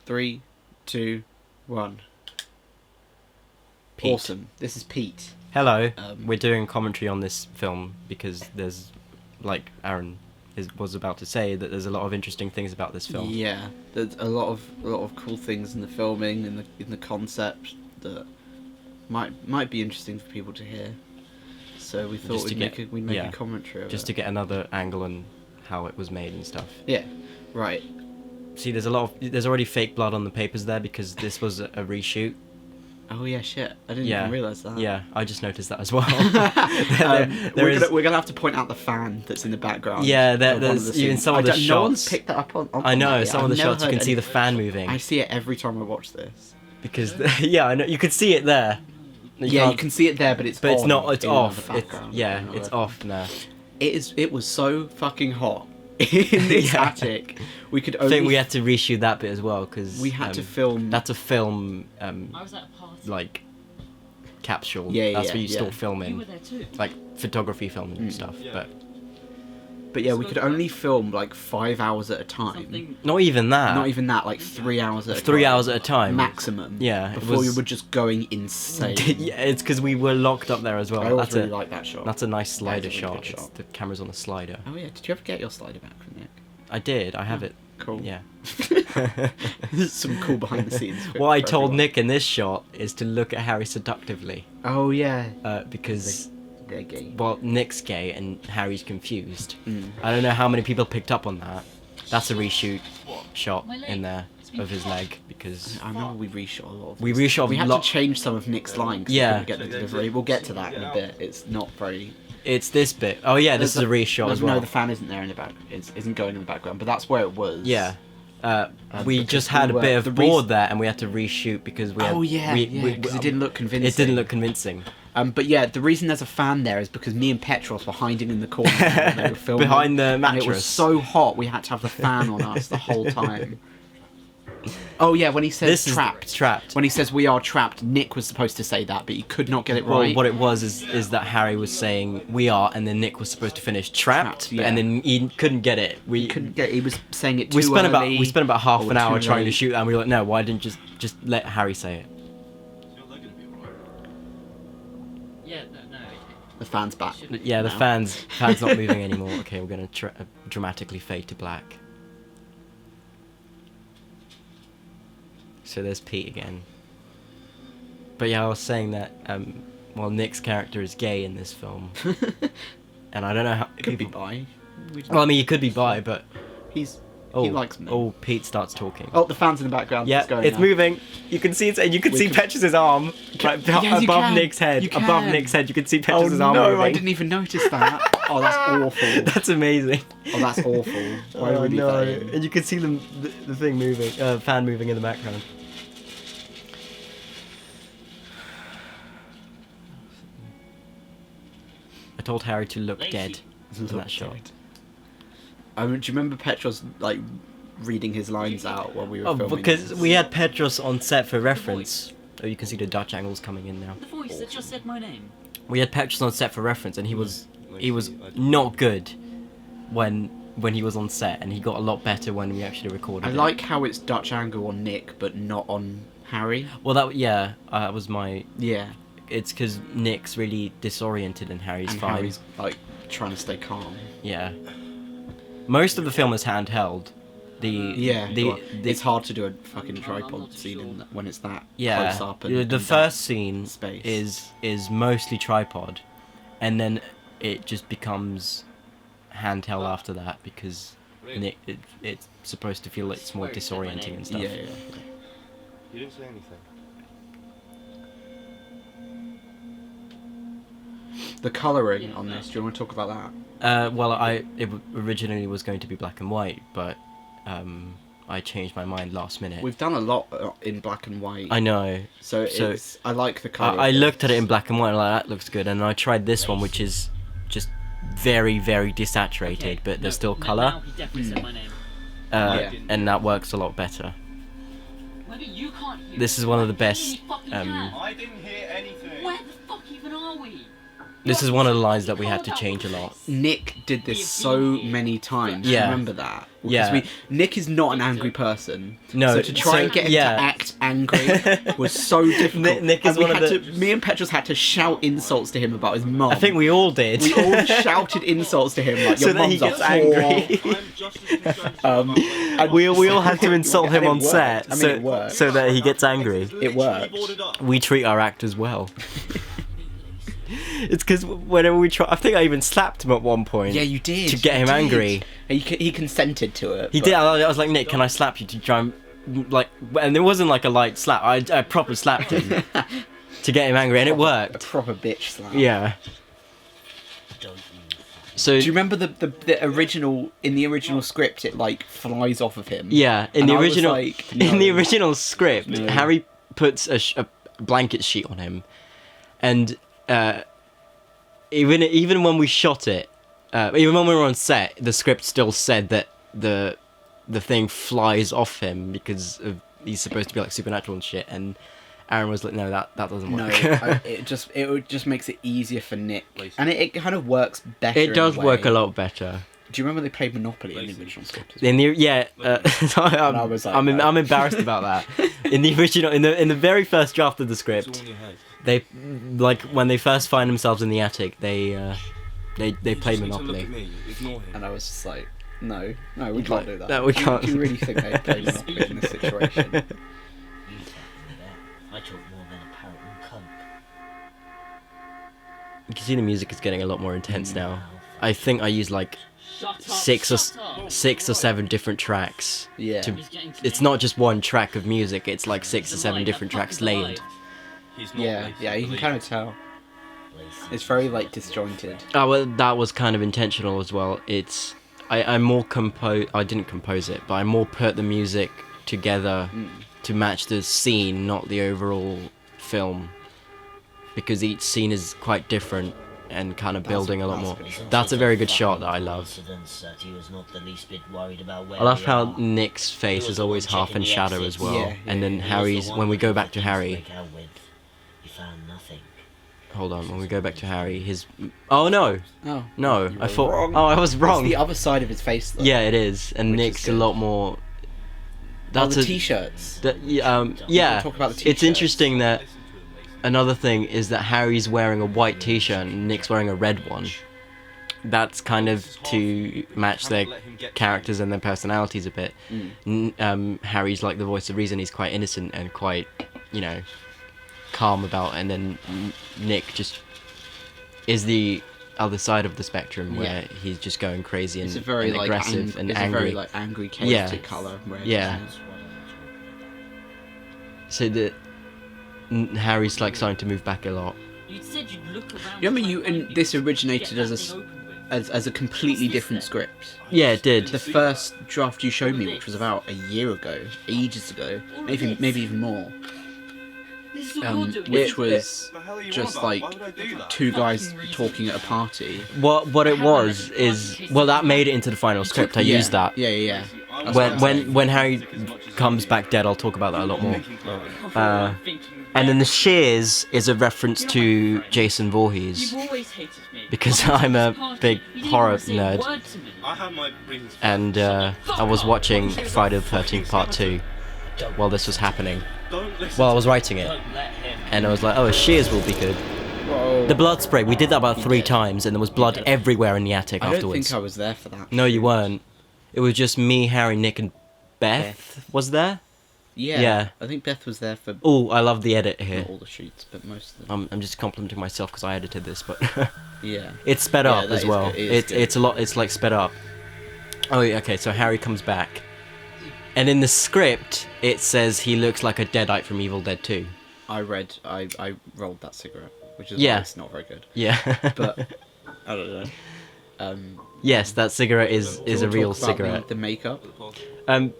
3, 2, 1. Pete. Awesome. This is Pete. Hello. We're doing commentary on this film because there's, like Aaron was about to say, that there's a lot of interesting things about this film. Yeah, there's a lot of cool things in the filming and in the concept that might be interesting for people to hear. So we thought we'd make a commentary of just to get another angle on how it was made and stuff. Yeah, right. See, there's already fake blood on the papers there because this was a reshoot. Oh yeah, shit! I didn't even realise that. Yeah, I just noticed that as well. We're gonna have to point out the fan that's in the background. Yeah, there's in some of the shots. No one's picked that up on I know that some of the shots you can see the fan moving. I see it every time I watch this. Because I know you can see it there. You can see it there, but it's not. It's off. It's it's off now. It was so fucking hot in this attic. We could only. I think we had to reshoot that bit as well because we had to film. That's a film. I was at a party. Like capsule. Yeah, that's where you still film in. You were there too. Like photography filming and stuff, But yeah, we could only film like 5 hours at a time. Not even that. Like 3 hours at a time. 3 hours at a time. Maximum. Yeah. Before we were just going insane. Yeah, it's because we were locked up there as well. I always really like that shot. That's a nice slider really shot. shot. The camera's on a slider. Oh yeah, did you ever get your slider back from Nick? I did. I have it. Cool. Yeah. Some cool behind the scenes. What I told Nick in this shot is to look at Harry seductively. Oh yeah. Because they're gay. Well, Nick's gay and Harry's confused. Mm. I don't know how many people picked up on that. That's a reshoot shot in there of his leg because I remember we reshot a lot. We reshot. We had to change some of Nick's lines. Yeah. To get the delivery. We'll get to that in a bit. It's not very. It's this bit. Oh yeah, this is a reshot as well. No, the fan isn't there in the back. It isn't going in the background, but that's where it was. Yeah. We just had a bit of board there, and we had to reshoot because we had. Oh yeah, because it didn't look convincing. It didn't look convincing. But yeah, the reason there's a fan there is because me and Petros were hiding in the corner when they were filming. Behind the mattress. And it was so hot, we had to have the fan on us the whole time. Oh yeah, when he says trapped. When he says we are trapped, Nick was supposed to say that, but he could not get it right. Well, what it was is that Harry was saying we are, and then Nick was supposed to finish trapped, and then he couldn't get it. He was saying it too early. We spent about half an hour trying to shoot that, and we were like, no, why didn't just let Harry say it? Yeah, no. The fan's back. Yeah, the fan's not moving anymore. Okay, we're gonna dramatically fade to black. So there's Pete again. But yeah, I was saying that Nick's character is gay in this film, and I don't know how. He could be bi. Well, I mean, he could be bi, but he likes men. Oh, Pete starts talking. Oh, the fan's in the background. Yeah, it's moving. You can see it, and you can see Petrus's arm above Nick's head. Above Nick's head, you can see Petrus's arm moving. No, I didn't even notice that. Oh, that's awful. That's amazing. Oh, that's awful. Why would we leave that in? And you can see the thing moving, fan moving in the background. I told Harry to look dead in that shot. Do you remember Petros like reading his lines out while we were filming? Because we had Petros on set for reference. Oh, you can see the Dutch angles coming in now. The voice that just said my name. We had Petros on set for reference, and he was not good when he was on set, and he got a lot better when we actually recorded. I like how it's Dutch angle on Nick, but not on Harry. Well, that was my It's because Nick's really disoriented and Harry's fine. Harry's like trying to stay calm. Yeah. Most of the film is handheld. It's hard to do a fucking tripod scene when it's that close up. And the first scene space. is mostly tripod, and then it just becomes handheld after that because Nick it's supposed to feel like it's more disorienting and stuff. Yeah. You didn't say anything. The colouring on this, do you want to talk about that? It originally was going to be black and white, but I changed my mind last minute. We've done a lot in black and white. I know. So I like the colour. I looked at it in black and white and like, that looks good, and I tried this one, which is just very, very desaturated, but there's still colour. Now he definitely said my name. And that works a lot better. Maybe you can't hear. This is one of the best. I didn't hear anything. Where the fuck even are we? This is one of the lines that we had to change a lot. Nick did this so many times. Yeah. Remember that? Yeah. Nick is not an angry person. No, So to try and get him to act angry was so difficult. Nick is and one of the... me and Petros had to shout insults to him about his mum. I think we all did. We all shouted insults to him like, so your that he mum's gets a angry. And we all had to insult him and it on set, worked. I mean, it worked. so that he gets angry. It worked. We treat our actors well. It's because whenever we try, I think I even slapped him at one point. Yeah, you did. To get him angry. He consented to it. He did. I was like, Nick, can I slap you to try and like? And it wasn't like a light slap. I proper slapped him to get him angry, and it A worked. proper bitch slap. Yeah. So do you remember the original in the original script? It like flies off of him. yeah, in And the I was original like, in the no. original script, No. Harry puts a blanket sheet on him, and even when we shot it, even when we were on set, the script still said that the thing flies off him because he's supposed to be like supernatural and shit. And Aaron was like, "No, that doesn't No, work." it just makes it easier for Nick, and it kind of works better. It does in work way. a lot better. Do you remember they played Monopoly in the original script? As well? In the I was like, I'm embarrassed about that. In the original, in the very first draft of the script, they like when they first find themselves in the attic, they play Monopoly. And I was just like, no, we can't do that. No, we can't. Do you really think they played Monopoly in this situation? I took more than a parrot and coke. You can see the music is getting a lot more intense now. I think I used like six or seven different tracks. Yeah. It's not just one track of music. It's like 6 or 7 different tracks layered. Yeah, you can kind of tell. It's very like disjointed. Oh well, that was kind of intentional as well. I more compose. I didn't compose it, but I more put the music together to match the scene, not the overall film, because each scene is quite different and kind of building a lot more. That's a very good shot that I love. I love how Nick's face is always half in shadow as well, Yeah, and then Harry's. When we go back to Harry. Hold on, when we go back to Harry, his... Oh, no! Oh. No, You I were thought... wrong. Oh, I was wrong! It's the other side of his face, though. Yeah, it is. And Which is Nick's a good. lot more... The t-shirts. Yeah, Talk about the it's t-shirts. interesting that... Another thing is that Harry's wearing a white t-shirt and Nick's wearing a red one. That's kind of to match their characters and their personalities a bit. Harry's like the voice of reason. He's quite innocent and quite, calm about, and then Nick just is the other side of the spectrum where he's just going crazy and, It's a very and aggressive and it's angry. a very like angry, chaotic colour. Red, Yeah. So Harry's like starting to move back a lot. You said you'd look around. You remember this originated as a completely different script. Yeah, it did. The first draft you showed me, which was about a year ago, ages ago, maybe even more, which was just like two guys talking at a party. What it was is that made it into the final script. I used that. Yeah. That's what I'm saying. When Harry comes back dead, I'll talk about that a lot more. And then the shears is a reference to Jason Voorhees, You've always hated me. because I'm a big You didn't horror even say a nerd, word to me. I have my reasons for and I was watching Friday the 13th Part 2 while this was happening. Don't listen. While I was writing it, Don't let him. and I was like, oh, a shears will be good. Whoa. The blood spray, we did that about 3 times, and there was blood everywhere in the attic I don't afterwards. think I was there for that. No, you weren't. It was just me, Harry, Nick, and Beth was there. Yeah. I think Beth was there for Oh, I love the edit not here. all the shoots, but most of them. I'm just complimenting myself because I edited this, but Yeah. it's sped Yeah, up that as is well. good. It is good. It's a lot. It's like sped up. Oh, yeah, okay. So Harry comes back, and in the script it says he looks like a Deadite from Evil Dead 2. I rolled that cigarette, which is Yeah. why it's not very good. Yeah. But I don't know. Yes, that cigarette is Do you a wanna real talk about cigarette. The makeup.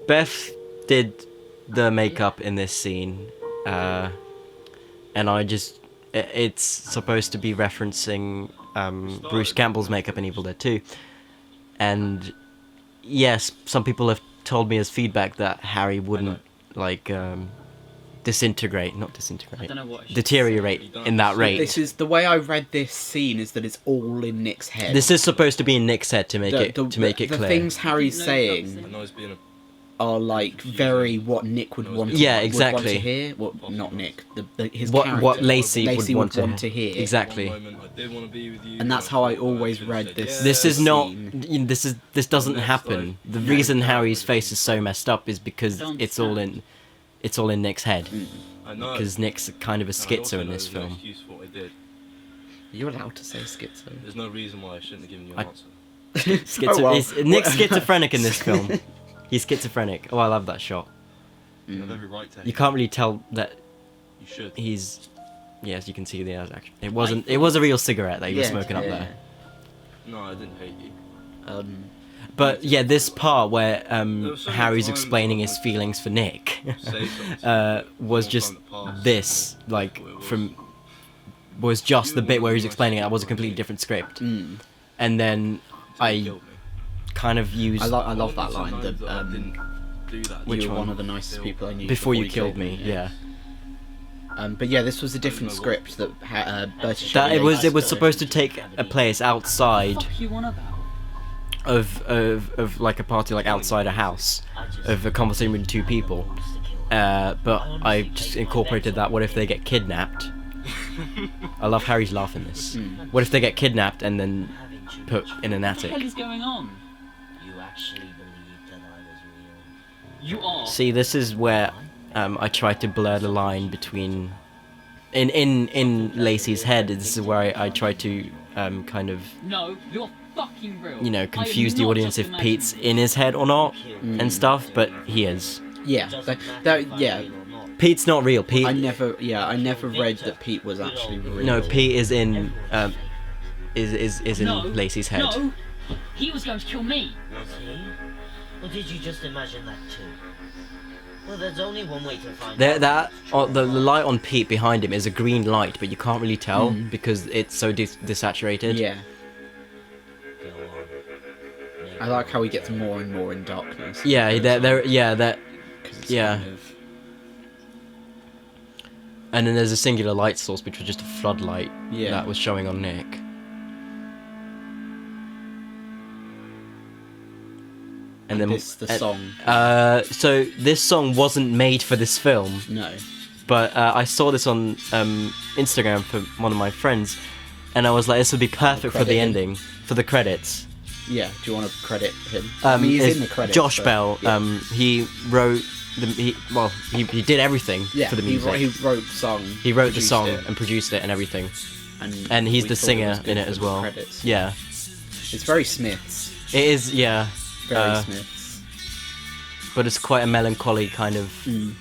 Beth did the makeup in this scene, and I just... It's supposed to be referencing Bruce Campbell's makeup in Evil Dead 2. And yes, some people have told me as feedback that Harry wouldn't, not disintegrate, I don't know what I should deteriorate in that rate. This is the way I read this scene is that it's all in Nick's head. This is supposed to be in Nick's head to make it clear. The things Harry's saying I know it's been a are like very what Nick would want. Yeah, would exactly. want to hear. Well, not Nick. His what character. Lacey would want to hear. Exactly. And that's how I always read this. This is not. scene. This doesn't happen. The reason Harry's face is so messed up is because it's all in Nick's head. Because Nick's kind of a schizo in this film. You're allowed to say schizo. There's no reason why I shouldn't have given you an answer. Oh, well. Nick's schizophrenic in this film. He's schizophrenic. Oh, I love that shot. You have every right to You can't really tell that You should. he's. Yes, you can see the actually. It wasn't. It was a real cigarette that he was smoking up there. No, I didn't hate you. But yeah, this part where was so many Harry's times explaining I his wanted feelings for Nick Say something. was just this, like was just the bit where he's explaining it. That was a completely different script, and then I kind of used I love that line. That do that. Which you were one? one of the nicest people I knew before you killed me. Yeah. But yeah, this was a different script that Bertie. That it was Shelley supposed to take a place outside Fuck you on about? of like a party, like outside a house, of a conversation between two people. But I just incorporated that. What if they get kidnapped? I love Harry's laugh in this. What if they get kidnapped and then put in an What the attic? hell is going on? You actually believed that I was real. You are. See, this is where I try to blur the line between. In Lacey's head, this is where I try to kind of No, you're fucking real. confuse I the am not audience just if Pete's in his head or not and stuff, but he is. Yeah, yeah. Pete's not real. Pete. I never read that Pete was actually real. No, Pete is in is in No, Lacey's head. No, he was going to kill me. See? Or did you just imagine that too? Well, there's only one way to find The light on Pete behind him is a green light, but you can't really tell because it's so desaturated. Yeah, Go on. I like how he gets more and more in darkness. Yeah, that. 'Cause it's yeah. kind of- And then there's a singular light source, which was just a floodlight that was showing on Nick. And then the song. So this song wasn't made for this film, No. but I saw this on Instagram from one of my friends, and I was like, this would be perfect for credit the him. ending, for the credits. Yeah. Do you want to credit him? I mean, he's it's in the credits. Josh but- Bell. Yeah. He wrote he did everything Yeah, for the music. He wrote the song. He wrote the produced song it, and produced it and everything. And we he's the thought singer was good in it for as the well. Credits. Yeah, It's very Smiths. it is. Yeah, Very Smiths. but it's quite a melancholy kind of. Mm.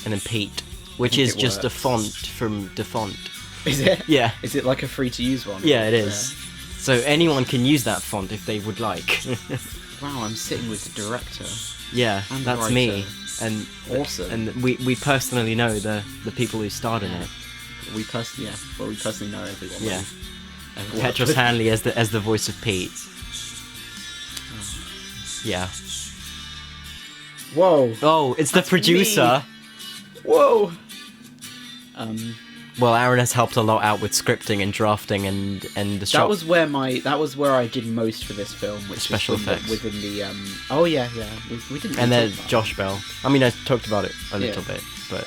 And then Pete, which think is it just a works. font from Defont. Is it? Yeah, Is it like a free to use one? yeah, it is. So anyone can use that font if they would like. Wow, I'm sitting with the director. Yeah, And the that's me. writer. And Awesome. and we personally know the people who starred in it. We personally know everyone. Yeah. Everyone. Petros Hanley as the voice of Pete. Yeah. Whoa. Oh, it's the That's producer. Whoa. Well, Aaron has helped a lot out with scripting and drafting and the shot. That was where I did most for this film, which Special is effects. within the Oh yeah. We didn't. And really then talk about Josh Bell. I mean, I talked about it a little Yeah. bit, but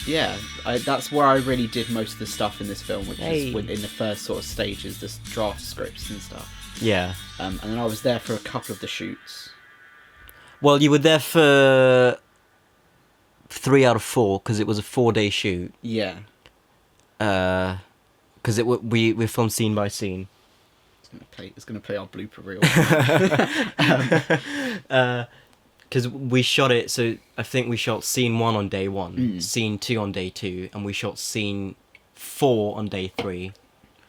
Yeah, that's where I really did most of the stuff in this film, which Hey. is in the first sort of stages, the draft scripts and stuff. yeah. And then I was there for a couple of the shoots. Well, you were there for 3 out of 4 because it was a 4-day shoot. Yeah. Because we filmed scene by scene. It's gonna play our blooper reel. Because we shot it, so I think we shot scene 1 on day 1, scene 2 on day 2, and we shot scene 4 on day 3,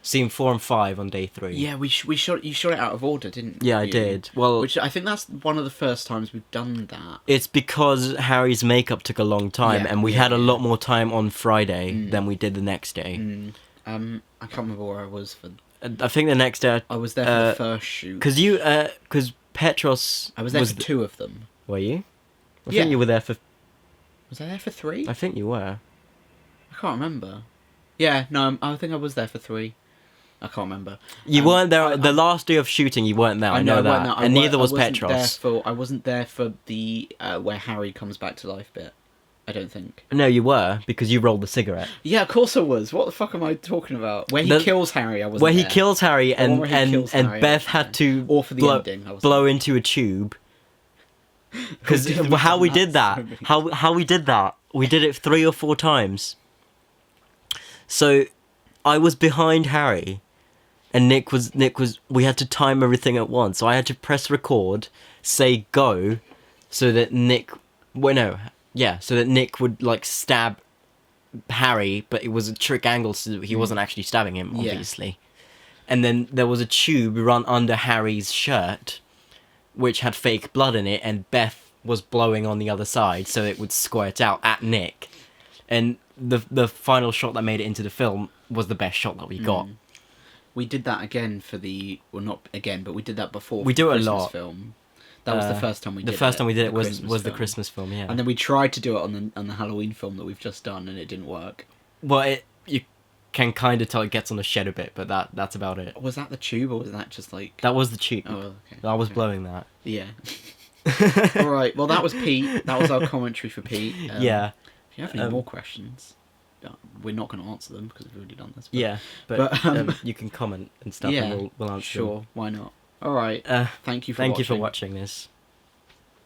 scene 4 and 5 on day 3. Yeah, you shot it out of order, didn't you? Yeah, I did. Well, Which I think that's one of the first times we've done that. it's because Harry's makeup took a long time, Yeah, and we yeah, had a yeah. lot more time on Friday than we did the next day. I can't remember where I was for. I think the next day, I was there for the first shoot. because Petros I was there for 2 of them. Were you? I Yeah. think you were there for. Was I there for 3? I think you were. I can't remember. Yeah, no, I think I was there for 3. I can't remember. You weren't there. The last day of shooting, you weren't there. I know that. And neither was Petros. I wasn't there for the where Harry comes back to life bit. I don't think. No, you were, because you rolled the cigarette. Yeah, of course I was. What the fuck am I talking about? Where he kills Harry, I wasn't Where he there. kills Harry, and Harry, Beth had to or for the ending, I was blow into a tube. Because how we did that? How we did that? We did it 3 or 4 times. So, I was behind Harry, and Nick was. We had to time everything at once. So I had to press record, say go, so that Nick. Well, no. Yeah, so that Nick would, like, stab Harry, but it was a trick angle, so he wasn't actually stabbing him, obviously. Yeah. And then there was a tube run under Harry's shirt, which had fake blood in it, and Beth was blowing on the other side, so it would squirt out at Nick. And the final shot that made it into the film was the best shot that we got. We did that again for the... Well, not again, but we did that before. We do it a Christmas lot. Film. That was the first time we did it. The first time we did it was the Christmas film, yeah. And then we tried to do it on the Halloween film that we've just done, and it didn't work. Well, you can kind of tell it gets on the shed a bit, but that's about it. Was that the tube, or was that just like... That was the tube. Oh, okay. I was blowing that. Yeah. Alright, well that was Pete. That was our commentary for Pete. Yeah. If you have any more questions, we're not going to answer them, because we've already done this. Yeah, but you can comment and stuff, and we'll answer them. Sure, why not? Alright, thank you for watching. Thank you for watching this.